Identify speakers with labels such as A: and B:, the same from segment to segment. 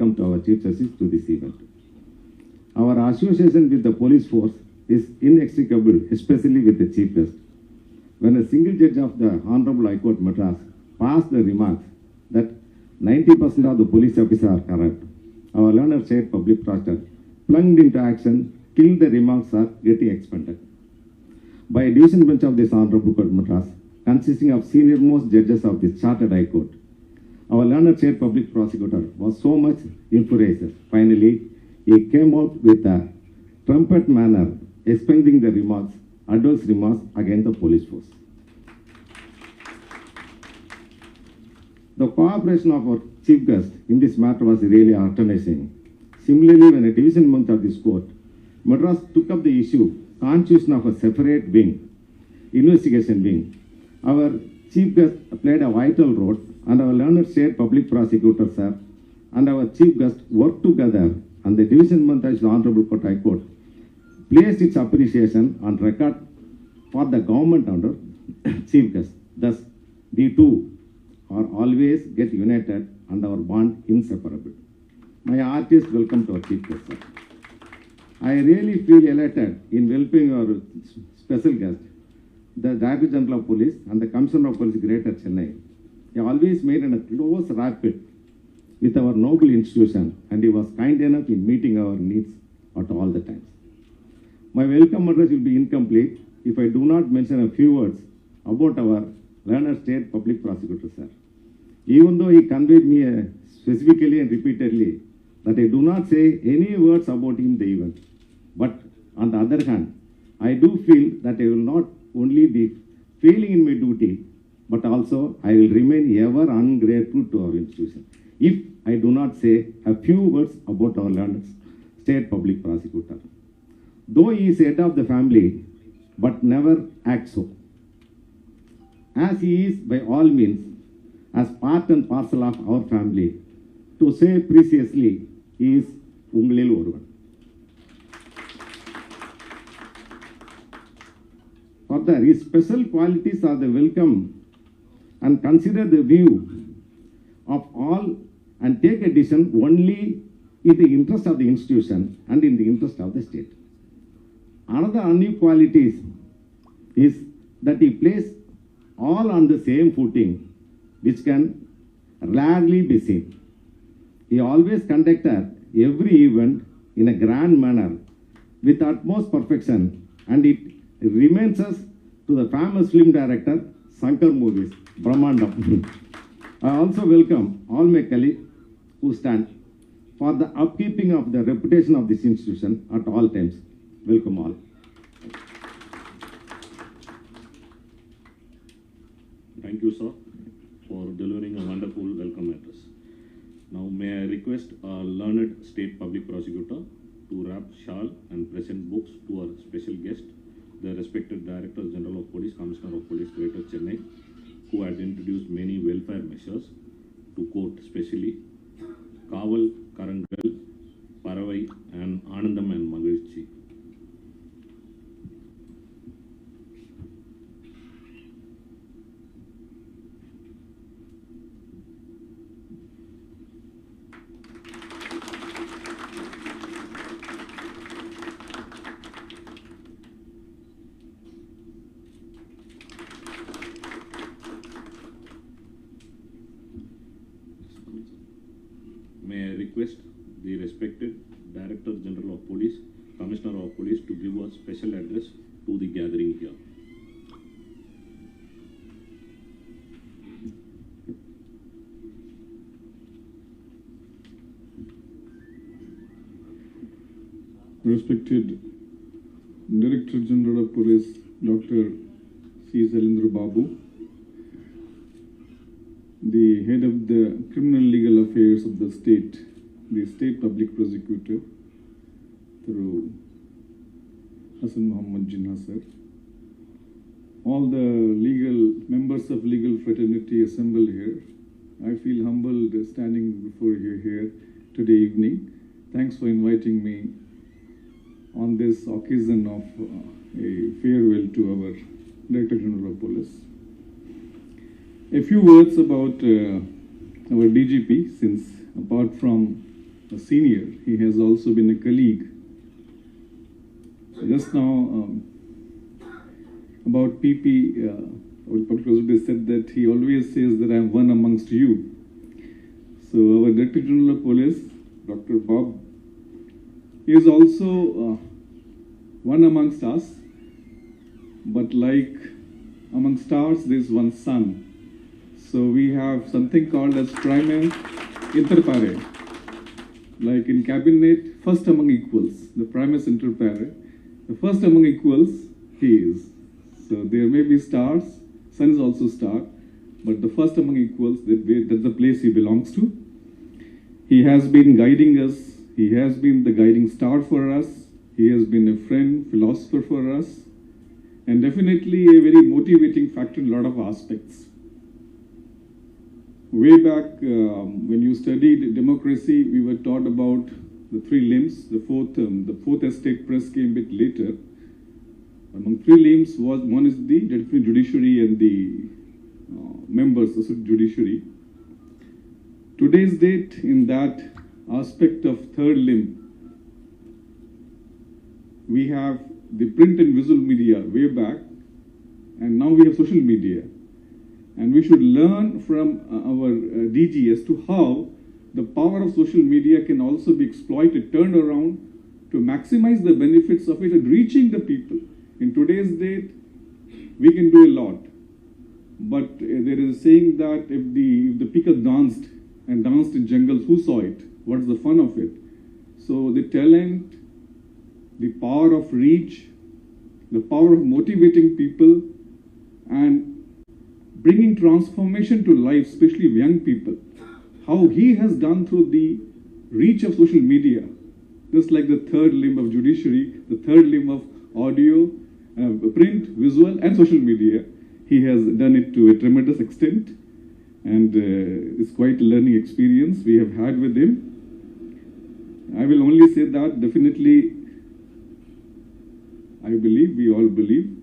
A: welcome to our Chief Justice to this event. Our association with the police force is inextricable, especially with the Chief Justice. When a single judge of the Honorable High Court Madras passed the remarks that 90% of the police officers are corrupt, our learned state public prosecutor plunged into action till the remarks are getting expanded. By a division bench of this Honorable Court Madras, consisting of senior-most judges of the Chartered High Court, our learned state public prosecutor was so much infuriated. Finally, he came out with a trumpet manner explaining the remarks, adverse remarks against the police force. The cooperation of our chief guest in this matter was really astonishing. Similarly, when a division bench of this court, Madras took up the issue, constitution of a separate wing, investigation wing, our chief guest played a vital role, and our learned state public prosecutor, sir, and our chief guest worked together, and the division bench of the Honorable Court High Court placed its appreciation on record for the government under chief guest. Thus, we two are always get united and our bond inseparable. My heartiest welcome to our chief guest, sir. I really feel elated in welcoming our special guest, the Director General of Police and the Commissioner of Police, Greater Chennai. He always made a close rapport with our noble institution, and he was kind enough in meeting our needs at all the times. My welcome address will be incomplete if I do not mention a few words about our learned state public prosecutor, sir. Even though he conveyed me specifically and repeatedly that I do not say any words about him in the event, but on the other hand, I do feel that I will not only be failing in my duty, but also I will remain ever ungrateful to our institution if I do not say a few words about our learned state public prosecutor. Though he is head of the family, but never acts so, as he is by all means as part and parcel of our family. To say preciously, he is Ungalil Oruvan. Further, his special qualities are the welcome and consider the view of all and take a decision only in the interest of the institution and in the interest of the state. Another unique quality is that he places all on the same footing, which can rarely be seen. He always conducted every event in a grand manner with utmost perfection, and it remains us to the famous film director Shankar movies, Brahmandam. I also welcome all my colleagues who stand for the upkeeping of the reputation of this institution at all times. Welcome all.
B: Thank you, sir, for delivering a wonderful welcome address. Now, may I request our learned state public prosecutor to wrap shawl and present books to our special guest, the respected Director General of Police, Commissioner of Police, Greater Chennai, who had introduced many welfare measures to quote specially Kaval, Karangal, Paravai, and Anandam and Magilchi. May I request the respected Director General of Police, Commissioner of Police to give a special address to the gathering here.
C: Respected Director General of Police, Dr. C. Salindra Babu, the head of the criminal legal affairs of the state public prosecutor through Hassan Muhammad Jinnah sir, all the legal members of legal fraternity assembled here. I feel humbled standing before you here today evening. Thanks for inviting me on this occasion of a farewell to our Director General of Police. A few words about our DGP, since apart from a senior. He has also been a colleague. Just now, about PP, our public prosecutor said that he always says that I am one amongst you. So our Director General of Police, Dr. Bob, is also one amongst us, but like among stars, there is one sun. So we have something called as prime inter pares. Like in cabinet, first among equals, the primus inter pares. The first among equals, he is. So there may be stars, sun is also star, but the first among equals, that's the place he belongs to. He has been guiding us, he has been the guiding star for us, he has been a friend, philosopher for us, and definitely a very motivating factor in a lot of aspects. Way back when you studied democracy, we were taught about the three limbs. The fourth estate press came a bit later. Among three limbs, one is the judiciary and the members of the judiciary. Today's date, in that aspect of third limb, we have the print and visual media way back, and now we have social media. And we should learn from our DG as to how the power of social media can also be exploited, turned around to maximize the benefits of it and reaching the people. In today's date, we can do a lot. But there is a saying that if the peacock danced in jungles, who saw it? What's the fun of it? So the talent, the power of reach, the power of motivating people, and bringing transformation to life, especially young people. How he has done through the reach of social media, just like the third limb of judiciary, the third limb of audio, print, visual, and social media. He has done it to a tremendous extent, and it's quite a learning experience we have had with him. I will only say that definitely, I believe, we all believe,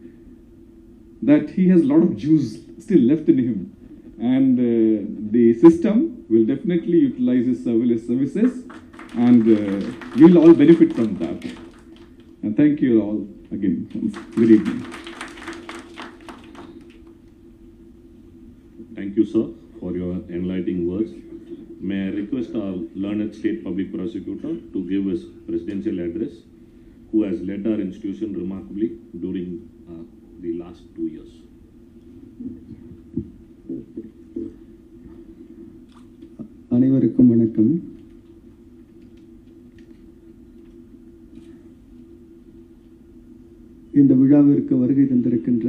C: that he has a lot of juice still left in him, and the system will definitely utilize his services, and we will all benefit from that. And thank you all again. Good evening.
B: Thank you, sir, for your enlightening words. May I request our learned state public prosecutor to give his presidential address, who has led our institution remarkably during the last 2 years.
D: அனைவருக்கும் வணக்கம். இந்த விழாவிற்கு வருகை தந்திருக்கின்ற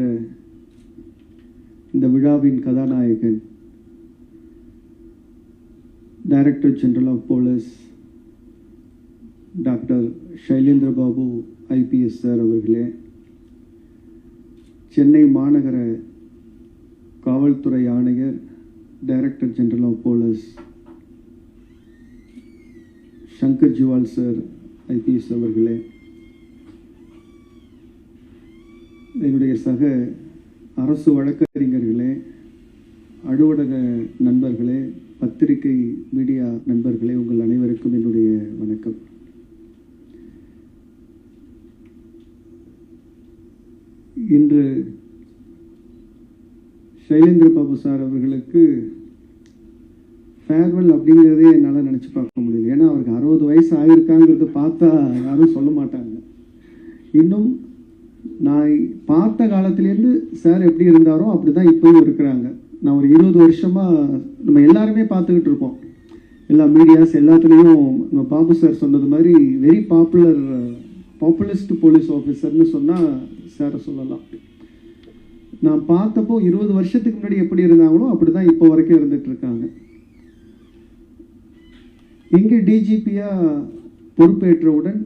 D: இந்த விழாவின் கதாநாயகன் director general of police doctor Shailendra Babu IPS sir அவர்களே, சென்னை மாநகர காவல்துறை ஆணையர் director general of police Shankar Jiwal sir IPS அவர்களே, என்னுடைய சக அரசு வழக்கறிஞர்களே, அலுவலக நண்பர்களே, பத்திரிகை மீடியா நண்பர்களே, உங்கள் அனைவருக்கும் என்னுடைய வணக்கம். இன்று ஷைலேந்திர பாபு சார் அவர்களுக்கு ஃபேர்வெல் அப்படிங்கிறதே என்னால் நினச்சி பார்க்க முடியல. ஏன்னா அவருக்கு 60 வயசு ஆகியிருக்காங்கிறது பார்த்தா யாரும் சொல்ல மாட்டாங்க. இன்னும் நான் பார்த்த காலத்துலேருந்து சார் எப்படி இருந்தாரோ அப்படி தான் இப்போயும் இருக்கிறாங்க. நான் ஒரு 20 வருஷமாக நம்ம எல்லாருமே பார்த்துக்கிட்டு இருக்கோம். எல்லா மீடியாஸ் எல்லாத்துலேயும் நம்ம பாபு சார் சொன்னது மாதிரி வெரி பாப்புலிஸ்ட் போலீஸ் ஆஃபீஸர்னு சொன்னால் சாரை சொல்லலாம். நான் பார்த்தப்போ 20 வருஷத்துக்கு முன்னாடி எப்படி இருந்தாங்களோ அப்படி தான் இப்போ வரைக்கும் இருந்துட்டு இருக்காங்க. இங்கே டிஜிபியாக பொறுப்பேற்றவுடன்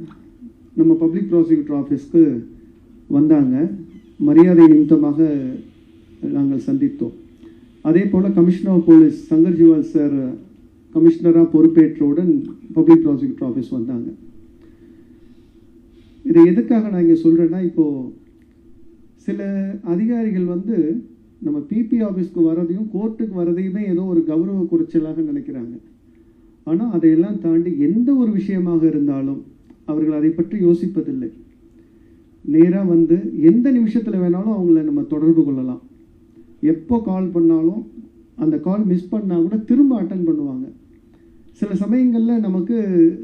D: நம்ம பப்ளிக் ப்ராசிக்யூட்டர் ஆஃபீஸ்க்கு வந்தாங்க. மரியாதை நிமித்தமாக நாங்கள் சந்தித்தோம். அதே போல் commissioner of police Shankar Jiwal sir கமிஷனராக பொறுப்பேற்றவுடன் பப்ளிக் ப்ராசிக்யூட்டர் ஆஃபீஸ் வந்தாங்க. இதை எதுக்காக நான் இங்கே சொல்கிறேன்னா, இப்போது சில அதிகாரிகள் நம்ம பிபி ஆஃபீஸ்க்கு வரதையும் கோர்ட்டுக்கு வரதையுமே ஏதோ ஒரு கௌரவ குறைச்சலாக நினைக்கிறாங்க. ஆனால் அதையெல்லாம் தாண்டி எந்த ஒரு விஷயமாக இருந்தாலும் அவர்கள் அதை பற்றி யோசிப்பதில்லை. நேராக வந்து எந்த நிமிஷத்தில் வேணாலும் அவங்கள நம்ம தொடர்பு கொள்ளலாம். எப்போ கால் பண்ணாலும் அந்த கால் மிஸ் பண்ணால் கூட திரும்ப அட்டன் பண்ணுவாங்க. சில சமயங்களில் நமக்கு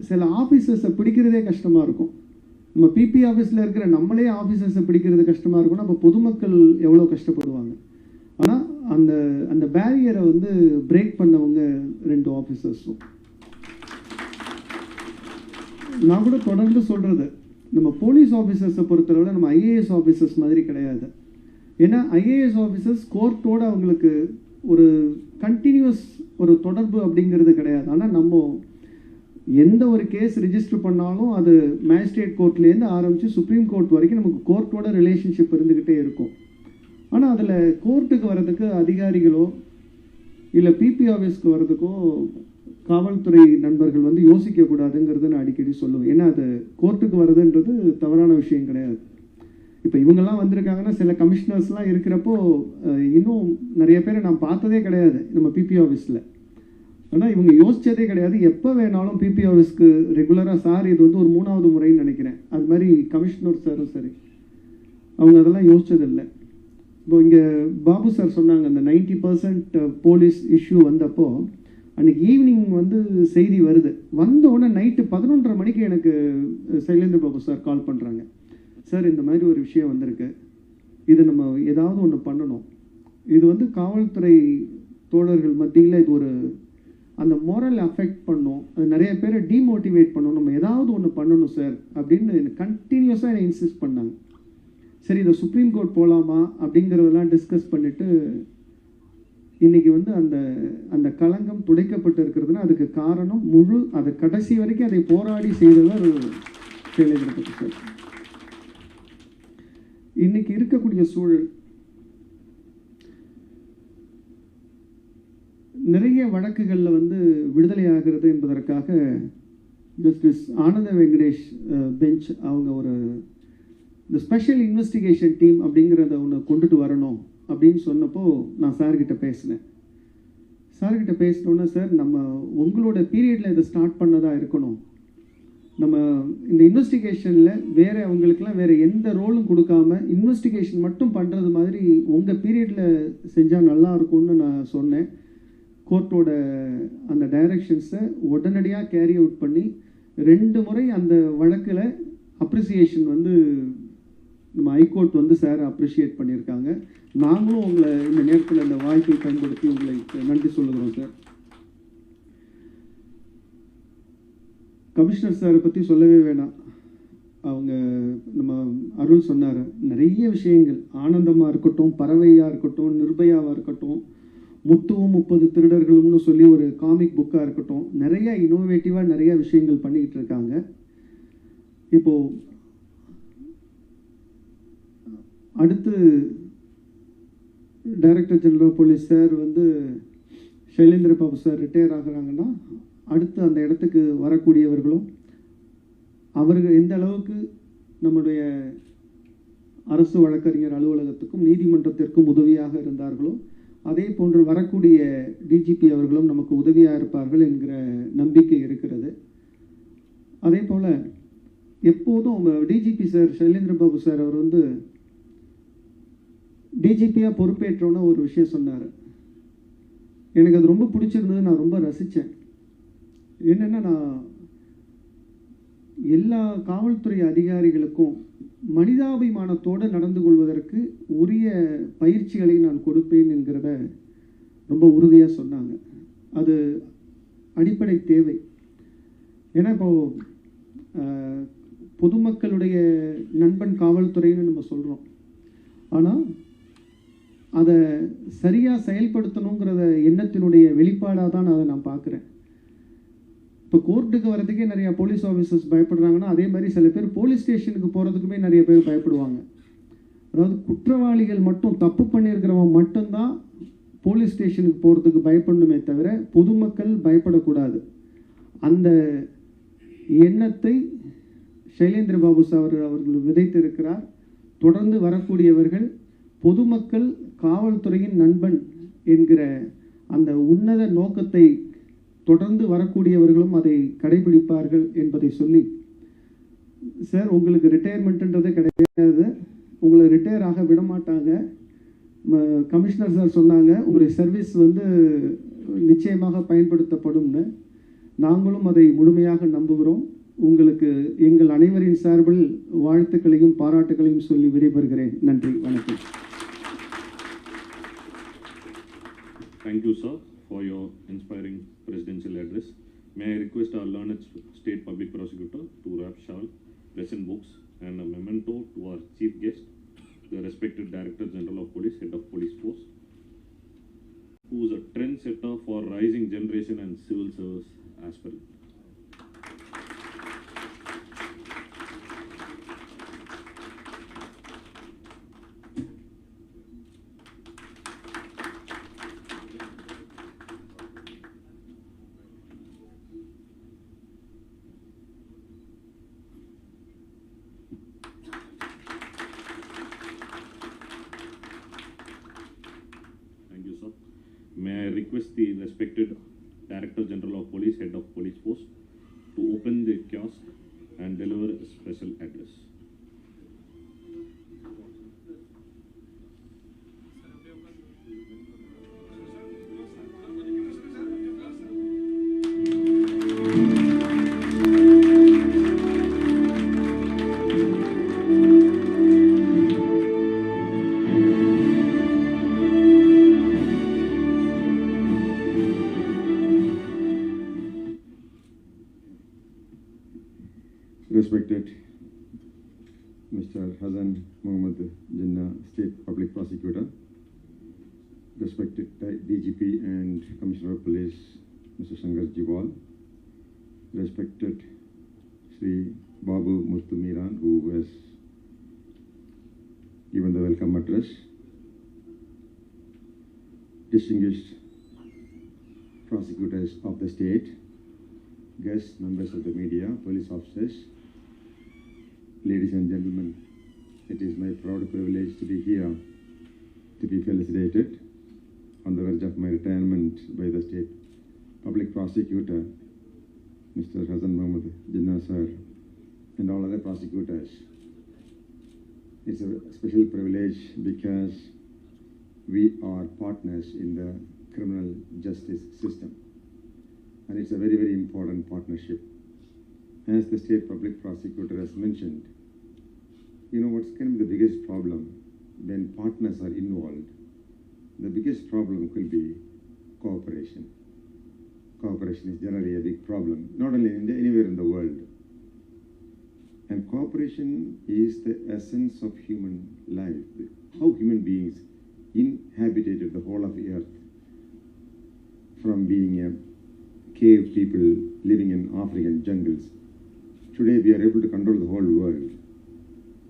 D: சில ஆஃபீஸர்ஸை பிடிக்கிறதே கஷ்டமாக இருக்கும். நம்ம பிபி ஆஃபீஸில் இருக்கிற நம்மளே ஆஃபீஸர்ஸை பிடிக்கிறது கஷ்டமாக இருக்கும்னா அப்போ பொதுமக்கள் எவ்வளோ கஷ்டப்படுவாங்க. ஆனால் அந்த அந்த பேரியரை வந்து பிரேக் பண்ணவங்க 2 ஆஃபீஸர்ஸும். நான் கூட தொடர்ந்து சொல்கிறது, நம்ம போலீஸ் ஆஃபீஸர்ஸை பொறுத்தளவில் நம்ம ஐஏஎஸ் ஆஃபீஸர்ஸ் மாதிரி கிடையாது. ஏன்னா ஐஏஎஸ் ஆஃபீஸர்ஸ் கோர்ட்டோடு அவங்களுக்கு ஒரு கண்டினியூஸ் ஒரு தொடர்பு அப்படிங்கிறது கிடையாது. ஆனால் நம்ம எந்த ஒரு கேஸ் ரிஜிஸ்டர் பண்ணாலும் அது மேஜிஸ்ட்ரேட் கோர்ட்லேருந்து ஆரம்பித்து சுப்ரீம் கோர்ட் வரைக்கும் நமக்கு கோர்ட்டோட ரிலேஷன்ஷிப் இருந்துக்கிட்டே இருக்கும். ஆனால் அதில் கோர்ட்டுக்கு வர்றதுக்கு அதிகாரிகளோ இல்லை பிபி ஆஃபீஸ்க்கு வர்றதுக்கோ காவல்துறை நண்பர்கள் வந்து யோசிக்கக்கூடாதுங்கிறத நான் அடிக்கடி சொல்லுவேன். ஏன்னா அது கோர்ட்டுக்கு வர்றதுன்றது தவறான விஷயம் கிடையாது. இப்போ இவங்கெல்லாம் வந்திருக்காங்கன்னா சில கமிஷனர்ஸ்லாம் இருக்கிறப்போ இன்னும் நிறைய பேரை நான் பார்த்ததே கிடையாது நம்ம பிபி ஆஃபீஸில். ஆனால் இவங்க யோசித்ததே கிடையாது. எப்போ வேணாலும் பிபி ஆஃபீஸ்க்கு ரெகுலராக சார் இது வந்து ஒரு 3வது முறைன்னு நினைக்கிறேன். அது மாதிரி கமிஷனர் சாரும் சரி அவங்க அதெல்லாம் யோசித்ததில்லை. இப்போ இங்கே பாபு சார் சொன்னாங்க அந்த 90% போலீஸ் இஷ்யூ வந்தப்போ அன்றைக்கி ஈவினிங் வந்து செய்தி வருது. வந்தோடனே நைட்டு 11:30 மணிக்கு எனக்கு சைலேந்திர பாபு சார் கால் பண்ணுறாங்க. சார் இந்த மாதிரி ஒரு விஷயம் வந்திருக்கு, இது நம்ம ஏதாவது ஒன்று பண்ணணும். இது வந்து காவல்துறை தோழர்கள் மத்தியில் இது ஒரு அந்த மோரல் அஃபெக்ட் பண்ணும், அது நிறைய பேரை டீமோட்டிவேட் பண்ணணும், நம்ம ஏதாவது ஒன்று பண்ணணும் சார் அப்படின்னு கண்டினியூஸாக என்னை இன்சிஸ்ட் பண்ணாங்க. சரி இதை சுப்ரீம் கோர்ட் போகலாமா அப்படிங்கிறதெல்லாம் டிஸ்கஸ் பண்ணிவிட்டு இன்றைக்கி வந்து அந்த அந்த களங்கம் துடைக்கப்பட்டு இருக்கிறதுனா அதுக்கு காரணம் அதை கடைசி வரைக்கும் அதை போராடி செய்தவர் சைலேந்திர சார். இன்னைக்கு இருக்கக்கூடிய சூழல் நிறைய வழக்குகளில் வந்து விடுதலை ஆகிறது என்பதற்காக ஜஸ்டிஸ் ஆனந்த வெங்கடேஷ் பெஞ்ச் அவங்க ஒரு இந்த ஸ்பெஷல் இன்வெஸ்டிகேஷன் டீம் அப்படிங்கிறத ஒன்று கொண்டுட்டு வரணும் அப்படின்னு சொன்னப்போ நான் சார்கிட்ட பேசினேன். சார்கிட்ட பேசினோன்னே சார் நம்ம உங்களோட பீரியடில் இதை ஸ்டார்ட் பண்ணதாக இருக்கணும், நம்ம இந்த இன்வெஸ்டிகேஷனில் வேறு அவங்களுக்கெல்லாம் வேறு எந்த ரோலும் கொடுக்காம இன்வெஸ்டிகேஷன் மட்டும் பண்ணுறது மாதிரி உங்கள் பீரியடில் செஞ்சால் நல்லா இருக்கும்னு நான் சொன்னேன். கோர்ட்டோட அந்த டைரக்ஷன்ஸை உடனடியாக கேரி அவுட் பண்ணி 2 முறை அந்த வழக்கில் அப்ரிசியேஷன் வந்து நம்ம ஹைகோர்ட் வந்து சார் அப்ரிஷியேட் பண்ணியிருக்காங்க. நாங்களும் உங்களை இந்த நேரத்தில் இந்த வாய்ப்பை பயன்படுத்தி உங்களை நன்றி சொல்லுகிறோம் சார். கமிஷனர் சாரை பற்றி சொல்லவே வேணாம். அவங்க நம்ம அருள் சொன்னார், நிறைய விஷயங்கள் ஆனந்தமாக இருக்கட்டும், பறவையாக இருக்கட்டும், நிர்பயாவாக இருக்கட்டும், முத்துவும் 30 திருடர்களும்னு சொல்லி ஒரு காமிக் புக்காக இருக்கட்டும், நிறைய இன்னோவேட்டிவாக நிறைய விஷயங்கள் பண்ணிக்கிட்டு இருக்காங்க. இப்போது அடுத்து director general of police sir வந்து சைலேந்திர பாபு சார் ரிட்டையர் ஆகுறாங்கன்னா அடுத்து அந்த இடத்துக்கு வரக்கூடியவர்களும் அவர்கள் எந்த அளவுக்கு நம்முடைய அரசு வழக்கறிஞர் அலுவலகத்துக்கும் நீதிமன்றத்திற்கும் உதவியாக இருந்தார்களோ அதே போன்று வரக்கூடிய டிஜிபி அவர்களும் நமக்கு உதவியாக இருப்பார்கள் என்கிற நம்பிக்கை இருக்கிறது. அதே போல் எப்போதும் DGP sir Sylendra Babu sir அவர் வந்து டிஜிபியாக பொறுப்பேற்றோன்னு ஒரு விஷயம் சொன்னார். எனக்கு அது ரொம்ப பிடிச்சிருந்தது, நான் ரொம்ப ரசித்தேன். என்னென்னா நான் எல்லா காவல்துறை அதிகாரிகளுக்கும் மனிதாபிமானத்தோடு நடந்து கொள்வதற்கு உரிய பயிற்சிகளை நான் கொடுப்பேன் என்கிறத ரொம்ப உறுதியாக சொன்னாங்க. அது அடிப்படை தேவை. ஏன்னா இப்போது பொதுமக்களுடைய நண்பன் காவல்துறைன்னு நம்ம சொல்கிறோம், ஆனால் அதை சரியாக செயல்படுத்தணுங்கிறத எண்ணத்தினுடைய வெளிப்பாடாக தான் அதை நான் பார்க்குறேன். இப்போ கோர்ட்டுக்கு வரதுக்கே நிறையா போலீஸ் ஆஃபீஸர்ஸ் பயப்படுறாங்கன்னா அதே மாதிரி சில பேர் போலீஸ் ஸ்டேஷனுக்கு போகிறதுக்குமே நிறைய பேர் பயப்படுவாங்க. அதாவது குற்றவாளிகள் மட்டும் தப்பு பண்ணியிருக்கிறவங்க மட்டும்தான் போலீஸ் ஸ்டேஷனுக்கு போகிறதுக்கு பயப்படணுமே தவிர பொதுமக்கள் பயப்படக்கூடாது. அந்த எண்ணத்தை சைலேந்திர பாபு சார் அவர்கள் விதைத்திருக்கிறார். தொடர்ந்து வரக்கூடியவர்கள் பொதுமக்கள் காவல்துறையின் நண்பன் என்கிற அந்த உன்னத நோக்கத்தை தொடர்ந்து வரக்கூடியவர்களும் அதை கடைபிடிப்பார்கள் என்பதை சொல்லி, சார் உங்களுக்கு ரிட்டையர்மெண்ட்ன்றதே கிடையாது, உங்களை ரிட்டையர் ஆக விட மாட்டாங்க. கமிஷனர் சார் சொன்னாங்க உங்களுடைய சர்வீஸ் நிச்சயமாக பயன்படுத்தப்படும்னு. நாங்களும் அதை முழுமையாக நம்புகிறோம். உங்களுக்கு எங்கள் அனைவரின் சார்பில் வாழ்த்துக்களையும் பாராட்டுகளையும் சொல்லி விடைபெறுகிறேன். நன்றி, வணக்கம்.
B: Thank you, sir, for your inspiring presidential address. May I request our learned state public prosecutor to wrap shawl, present books, and a memento to our chief guest, the respected Director General of Police, Head of Police Force, who is a trendsetter for rising generation and civil service aspirant. Thank you, sir. May I request the respected Director General of Police, Head of Police Force, to open the kiosk and deliver a special address.
A: Respected Mr. Hassan Mohammed Jinnah, State Public Prosecutor, respected DGP and Commissioner of Police, Mr. Shankar Jiwal, respected Sri Babu Muthu Miran, who has given the welcome address, distinguished prosecutors of the state, guests, members of the media, police officers, ladies and gentlemen, it is my proud privilege to be here to be felicitated on the verge of my retirement by the state public prosecutor, Mr. Hassan Mohammed Jinnah sir, and all other prosecutors. It's a special privilege because we are partners in the criminal justice system. And it's a very, very important partnership. As the state public prosecutor has mentioned, you know what's going to be the biggest problem when partners are involved? The biggest problem could be cooperation. Cooperation is generally a big problem, not only in India, anywhere in the world. And cooperation is the essence of human life. How human beings inhabited the whole of the earth, from being a cave people living in African jungles. Today we are able to control the whole world.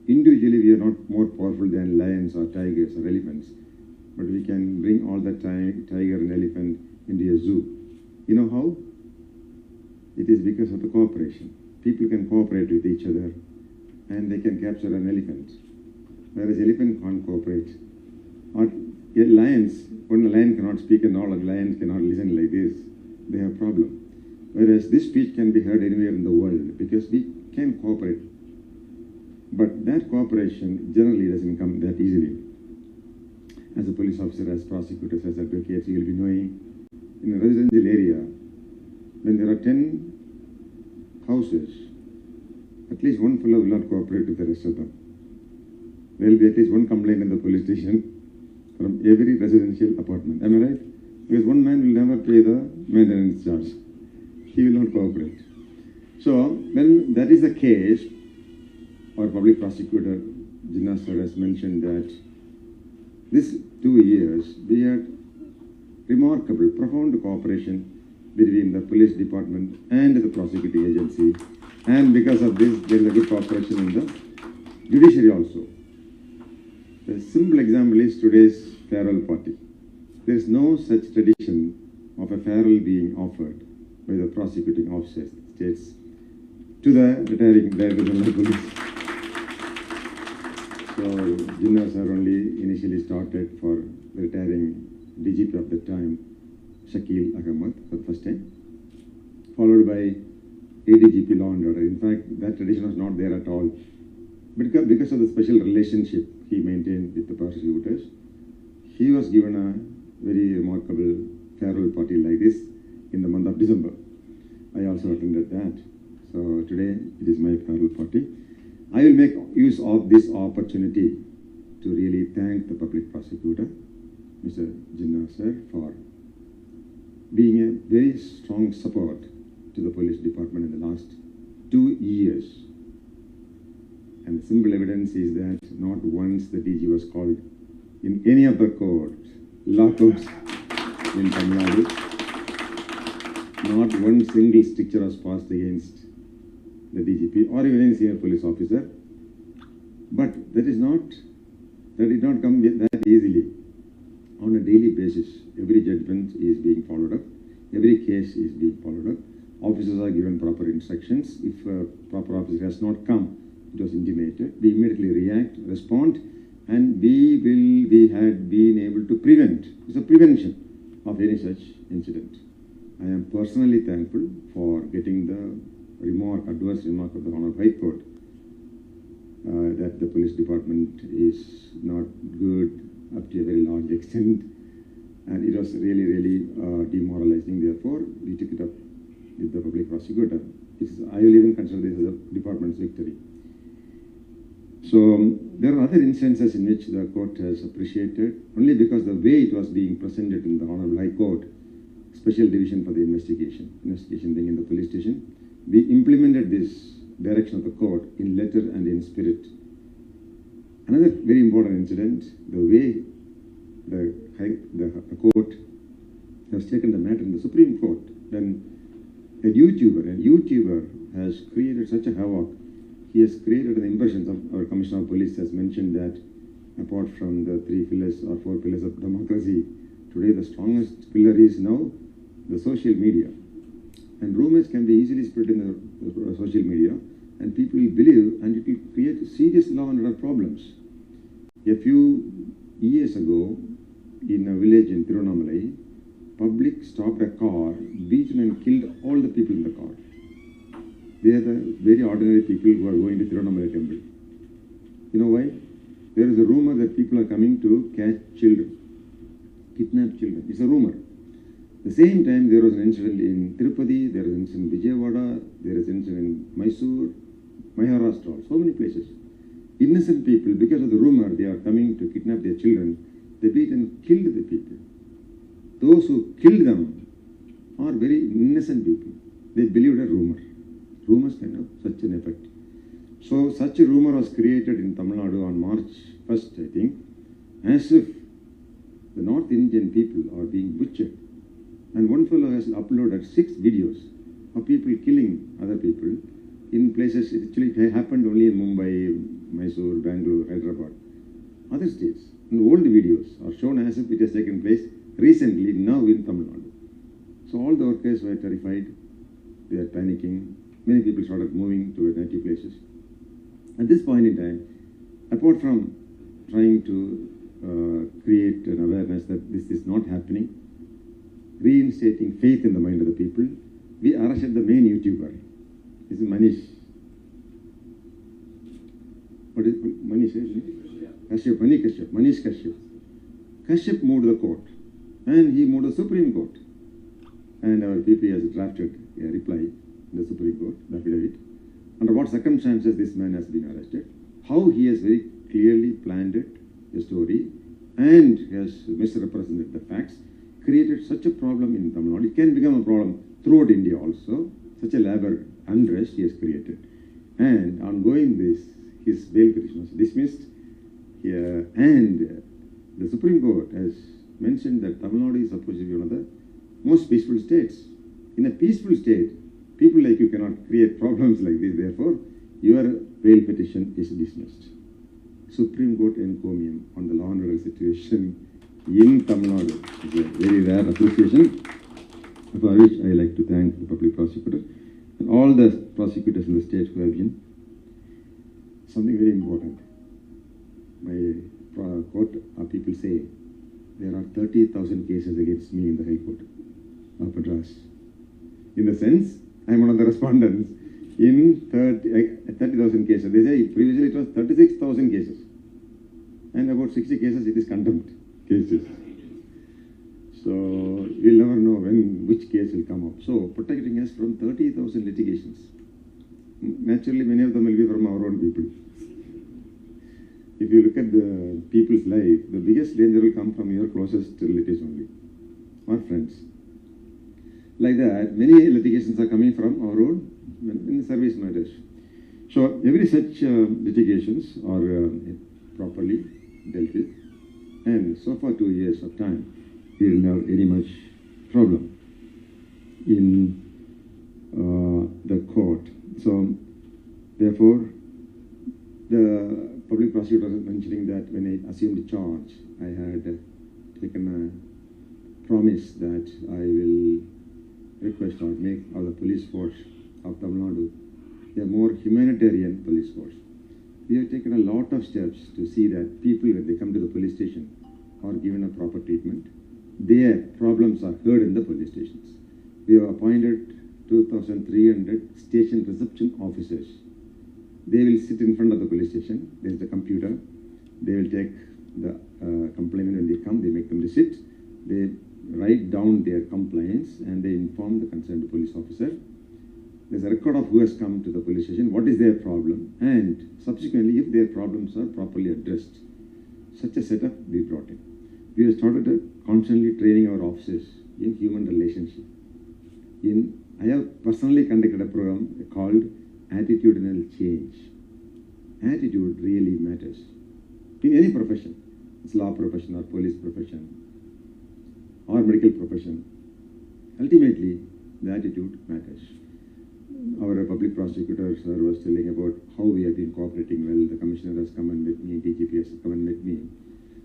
A: Individually we are not more powerful than lions or tigers or elephants, but we can bring all the tiger and elephant into a zoo. You know how? It is because of the cooperation. People can cooperate with each other and they can capture an elephant, whereas elephant can't cooperate. Or lions, when a lion cannot speak and all of lions cannot listen like this, they have problem. Whereas this speech can be heard anywhere in the world because we can cooperate. But that cooperation generally doesn't come that easily. As a police officer, as prosecutors, as advocates, you will be knowing in a residential area, when there are 10 houses, at least one fellow will not cooperate with the rest of them. There will be at least one complaint in the police station from every residential apartment. Am I right? Because one man will never pay the maintenance charge. He will not cooperate. So, when that is the case, our public prosecutor, Jinnah sir, has mentioned that this 2 years, we had remarkable, profound cooperation between the police department and the prosecuting agency. And because of this, there is a good cooperation in the judiciary also. The simple example is today's farewell party. There is no such tradition of a farewell being offered by the prosecuting officers, states, to the retiring Director General of Police. So, Jinnah sir only initially started for the retiring DGP of the time, Shakil Ahmed, for the first time.
E: followed by ADGP law and order. In fact, that tradition was not there at all. Because of the special relationship he maintained with the prosecutors, he was given a very remarkable farewell party like this in the month of December. I also attended that. So today it is my farewell party. I will make use of this opportunity to really thank the public prosecutor, Mr. Jinnah sir, for being a very strong support to the police department in the last 2 years. And the simple evidence is that not once the DG was called in any of the courts, lockups in Tamil Nadu. Not one single stricture was passed against the DGP or even any senior police officer. But that did not come that easily. On a daily basis, every judgment is being followed up. Every case is being followed up. Officers are given proper instructions. If a proper officer has not come, it was intimated. We immediately react, respond, and we had been able to prevent. It's a prevention of any such incident. I am personally thankful for getting the adverse remark of the Honorable High Court that the police department is not good up to a very large extent, and it was really demoralizing. Therefore, we took it up with the public prosecutor. I will even consider this as a department's victory. So there are other instances in which the court has appreciated only because the way it was being presented in the Honorable High Court, Special Division for the investigation being in the police station. We implemented this direction of the court in letter and in spirit. Another very important incident, the way the court has taken the matter in the Supreme Court, when a YouTuber has created such a havoc. He has created an impression of our Commissioner of Police has mentioned that apart from the 3 pillars or 4 pillars of democracy, today the strongest pillar is now the social media. And rumors can be easily spread in the social media, and people will believe, and it will create serious law and order problems. A few years ago, in a village in Tiruvannamalai, public stopped a car, beat and killed all the people in the car. They are the very ordinary people who are going to Tiruvannamalai temple. You know why? There is a rumor that people are coming to catch children, kidnap children. It's a rumor. At the same time, there was an incident in Tirupati, there was an incident in Vijayawada, there is an incident in Mysore, Maharashtra, so many places. Innocent people, because of the rumor they are coming to kidnap their children, they beat and killed the people. Those who killed them are very innocent people. They believed a rumor. Rumors can have such an effect. So such a rumor was created in Tamil Nadu on March 1st, I think, as if the North Indian people are being butchered. And one fellow has uploaded 6 videos of people killing other people in places. It actually happened only in Mumbai, Mysore, Bangalore, Hyderabad. Other states. And old videos are shown as if it has taken place recently, now in Tamil Nadu. So all the workers were terrified. They are panicking. Many people started moving to native places. At this point in time, apart from trying to create an awareness that this is not happening, reinstating faith in the mind of the people, we arrested the main YouTuber. This is Manish. What is Manish? Kashyap, Manish Kashyap. Kashyap moved the court, and he moved the Supreme Court. And our PP has drafted a reply in the Supreme Court, the affidavit, under what circumstances this man has been arrested, how he has very clearly planned it, the story, and has misrepresented the facts, created such a problem in Tamil Nadu. It can become a problem throughout India also. Such a labor unrest he has created. And ongoing this, his bail petition was dismissed. And the Supreme Court has mentioned that Tamil Nadu is supposed to be one of the most peaceful states. In a peaceful state, people like you cannot create problems like this. Therefore, your bail petition is dismissed. Supreme Court encomium on the law and order situation in Tamil Nadu is a very rare appreciation, for which I like to thank the public prosecutor and all the prosecutors in the state who have been. Something very important. My court, people say there are 30,000 cases against me in the High Court of Madras. In the sense, I'm one of the respondents in 30,000 cases. They say previously it was 36,000 cases. And about 60 cases it is contempt cases. So we'll never know which case will come up. So protecting us from 30,000 litigations. Naturally, many of them will be from our own people. If you look at the people's life, the biggest danger will come from your closest relatives only, or friends. Like that, many litigations are coming from our own in the service matters. So every such litigations are properly dealt with, and so far 2 years of time, we didn't have any much problem in the court. So therefore, the public prosecutor was mentioning that when I assumed charge, I had taken a promise that I will request or make of the police force of Tamil Nadu a more humanitarian police force. We have taken a lot of steps to see that people, when they come to the police station, are given a proper treatment. Their problems are heard in the police stations. We have appointed 2,300 station reception officers. They will sit in front of the police station. There is a computer. They will take the complainant when they come. They make them to sit. They write down their complaints and they inform the concerned police officer. There's a record of who has come to the police station, what is their problem, and subsequently, if their problems are properly addressed, such a setup we brought in. We have started constantly training our officers in human relationship. I have personally conducted a program called Attitudinal Change. Attitude really matters. In any profession, it's law profession or police profession or medical profession, ultimately the attitude matters. Our public prosecutor sir was telling about how we have been cooperating well. The commissioner has come and met me, DGP has come and met me.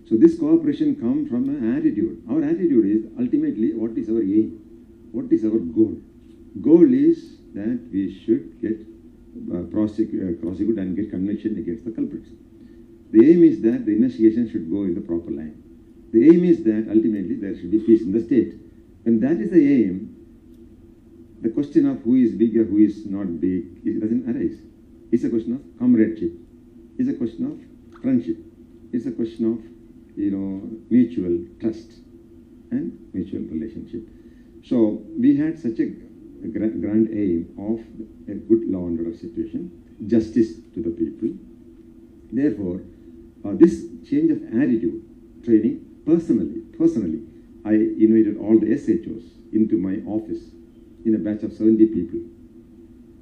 E: So this cooperation comes from an attitude. Our attitude is ultimately what is our aim? What is our goal? Goal is that we should get prosecute and get conviction against the culprits. The aim is that the investigation should go in the proper line. The aim is that ultimately there should be peace in the state. When that is the aim, the question of who is big or who is not big, it doesn't arise. It's a question of comradeship. It's a question of friendship. It's a question of, mutual trust and mutual relationship. So we had such a grand aim of a good law and order situation, justice to the people. Therefore, this change of attitude training, personally, I invited all the SHOs into my office in a batch of 70 people.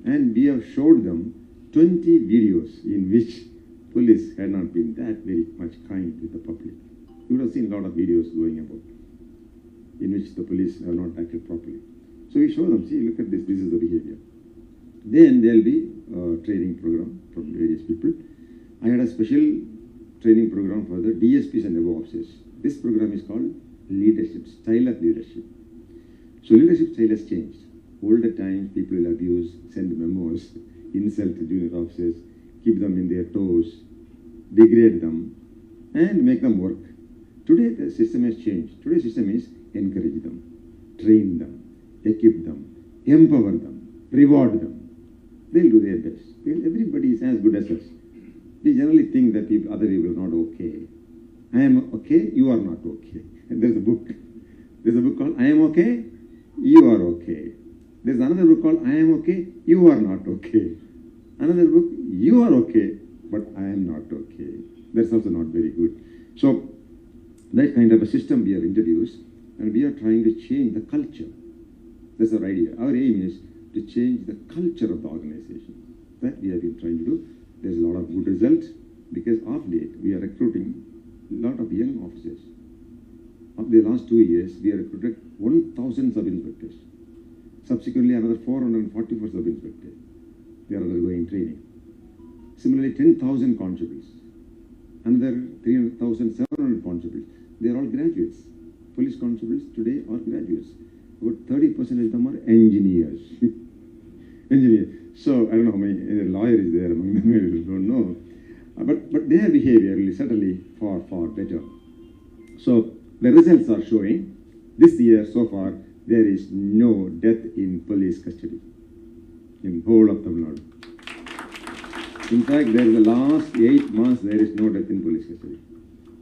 E: And we have showed them 20 videos in which police had not been that very much kind with the public. You would have seen a lot of videos going about in which the police have not acted properly. So we show them, see, look at this is the behavior. Then there will be a training program from various people. I had a special training program for the DSPs and above officers. This program is called Leadership, Style of Leadership. So leadership style has changed. All the time people will abuse, send memos, insult junior officers, keep them in their toes, degrade them, and make them work. Today the system has changed. Today's system is encourage them, train them, equip them, empower them, reward them. They'll do their best. Everybody is as good as us. We generally think that other people are not okay. I am okay, you are not okay. And there's a book. There's a book called I am okay, you are okay. There's another book called I am okay, you are not okay. Another book, you are okay, but I am not okay. That's also not very good. So that kind of a system we have introduced, and we are trying to change the culture. That's our idea. Our aim is to change the culture of the organization. That we have been trying to do. There's a lot of good results because of late we are recruiting a lot of young officers. Of the last 2 years, we have recruited 1,000 sub-inspectors. Subsequently, another 444 sub-inspectors. They are undergoing training. Similarly, 10,000 constables. Another 3,700 constables. They are all graduates. Police constables today are graduates. About 30% of them are engineers. Engineers. So, I don't know how many lawyer is there among them, I don't know. But their behavior is certainly far, far better. So, the results are showing this year so far there is no death in police custody. in whole of Tamil Nadu. In fact, there is the last 8 months there is no death in police custody.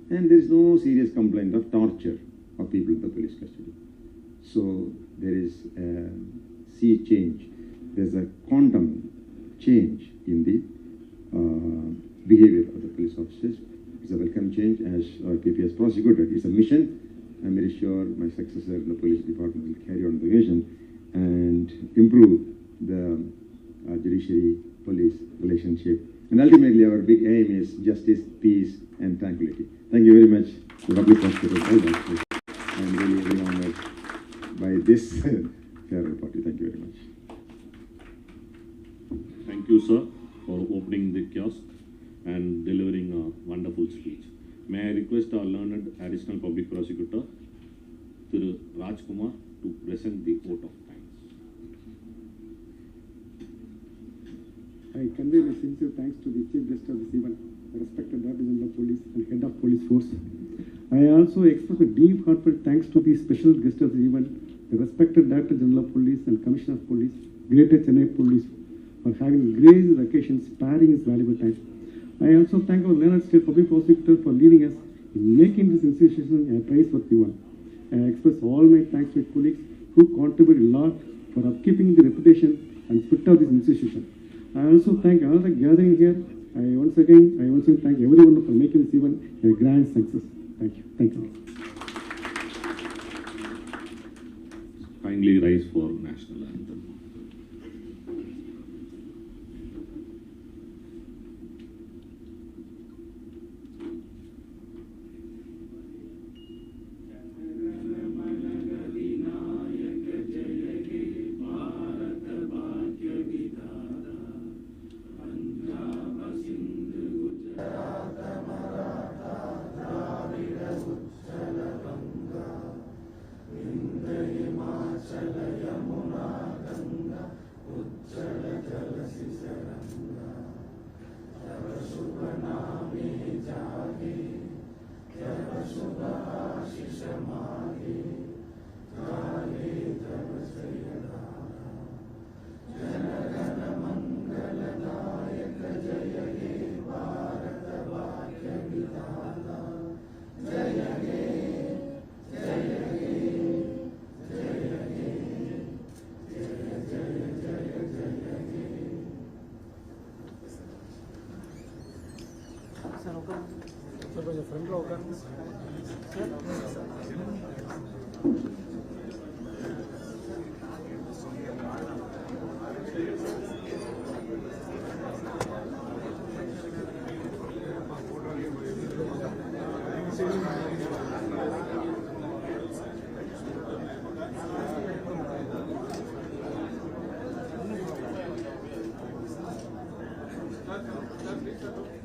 E: And there is no serious complaint of torture of people in the police custody. So there is a sea change. There's a quantum change in the behavior of the police officers. It's a welcome change as our PP has prosecuted. It's a mission. I'm very sure my successor in the police department will carry on the mission and improve the judiciary police relationship. And ultimately, our big aim is justice, peace, and tranquility. Thank you very much, the public hospital. I'm really, really honored by this farewell party. Thank you very much.
B: Thank you, sir, for opening the kiosk and delivering a wonderful speech. May I request our learned additional public prosecutor, Thiru Rajkumar, to present the vote of thanks.
F: I convey my sincere thanks to the Chief Justice of this event, the respected Director General of Police and Head of Police Force. I also express a deep heartfelt thanks to the special guest of the event, the respected Director General of Police and Commissioner of Police, Greater Chennai Police, for having graced the occasion, sparing his valuable time. I also thank our learned state public prosecutor for leading us in making this institution a praiseworthy one. I express all my thanks to my colleagues who contributed a lot for upkeeping the reputation and spirit of this institution. I also thank all the gathering here. I once again thank everyone for making this event a grand success. Thank you. Thank you.
B: Kindly rise for national anthem.
F: That's